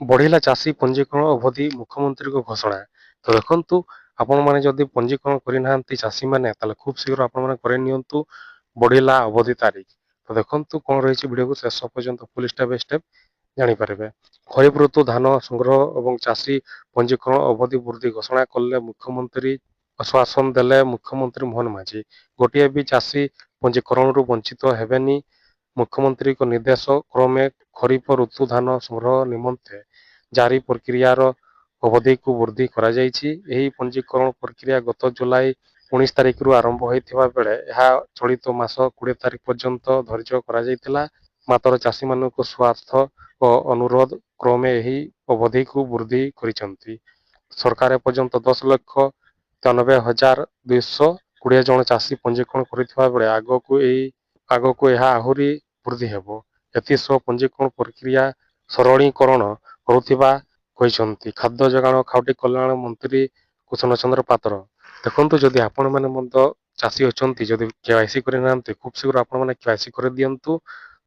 ବଢିଲା ଚାଷୀ ପଞ୍ଜୀକରଣ ଅବଧି ମୁଖ୍ୟମନ୍ତ୍ରୀଙ୍କ ଘୋଷଣା। ତ ଦେଖନ୍ତୁ ଆପଣମାନେ ଯଦି ପଞ୍ଜୀକରଣ କରିନାହାନ୍ତି ଚାଷୀମାନେ ତାହେଲେ ଖୁବ୍ ଶୀଘ୍ର ଆପଣମାନେ କରିନିଅନ୍ତୁ। ବଢିଲା ଅବଧି ତାରିଖ। ତ ଦେଖନ୍ତୁ କ'ଣ ରହିଛି ଭିଡ଼ିଓକୁ ଶେଷ ପର୍ଯ୍ୟନ୍ତ ଫୁଲ୍ ଷ୍ଟେପ୍ ବାଇ ଷ୍ଟେପ୍ ଜାଣିପାରିବେ। ଖରିଫ ଋତୁ ଧାନ ସଂଗ୍ରହ ଏବଂ ଚାଷୀ ପଞ୍ଜୀକରଣ ଅବଧି ବୃଦ୍ଧି ଘୋଷଣା କଲେ ମୁଖ୍ୟମନ୍ତ୍ରୀ ଆଶ୍ୱାସନ ଦେଲେ ମୁଖ୍ୟମନ୍ତ୍ରୀ ମୋହନ ମାଝୀ। ଗୋଟିଏ ବି ଚାଷୀ ପଞ୍ଜୀକରଣରୁ ବଞ୍ଚିତ ହେବେନି। ମୁଖ୍ୟମନ୍ତ୍ରୀଙ୍କ ନିର୍ଦ୍ଦେଶ କ୍ରମେ ଖରିଫ ଋତୁ ଧାନ ସଂଗ୍ରହ ନିମନ୍ତେ ଜାରି ପ୍ରକ୍ରିୟାର ଅବଧିକୁ ବୃଦ୍ଧି କରାଯାଇଛି। ଏହି ପଞ୍ଜୀକରଣ ପ୍ରକ୍ରିୟା ଗତ ଜୁଲାଇ 19 ତାରିଖରୁ ଆରମ୍ଭ ହୋଇଥିବା ବେଳେ ଏହା ଚଳିତ ମାସ 20 ତାରିଖ ପର୍ଯ୍ୟନ୍ତ ଧାର୍ଯ୍ୟ କରାଯାଇଥିଲା। ମାତ୍ର ଚାଷୀମାନଙ୍କ ସ୍ୱାର୍ଥ ଓ ଅନୁରୋଧ କ୍ରମେ ଏହି ଅବଧିକୁ ବୃଦ୍ଧି କରିଛନ୍ତି। ସରକାର ଏପର୍ଯ୍ୟନ୍ତ 10,93,220 ଜଣ ଚାଷୀ ପଞ୍ଜୀକରଣ କରିଥିବା ବେଳେ ଆଗକୁ ଏହା ଆହୁରି ବୃଦ୍ଧି ହେବ। ଏଥିସହ ପଞ୍ଜୀକରଣ ପ୍ରକ୍ରିୟା ସରଳୀକରଣ କରୁଥିବା କହିଛନ୍ତି ଖାଦ୍ୟ ଯୋଗାଣ ଓ ଖାଉଟି କଲ୍ୟାଣ ମନ୍ତ୍ରୀ କୃଷ୍ଣ ଚନ୍ଦ୍ର ପାତ୍ର। ଦେଖନ୍ତୁ ଯଦି ଆପଣମାନେ ମଧ୍ୟ ଚାଷୀ ଅଛନ୍ତି, ଯଦି KYC କରିନାହାନ୍ତି ଖୁବ୍ ଶୀଘ୍ର ଆପଣମାନେ KYC କରିଦିଅନ୍ତୁ।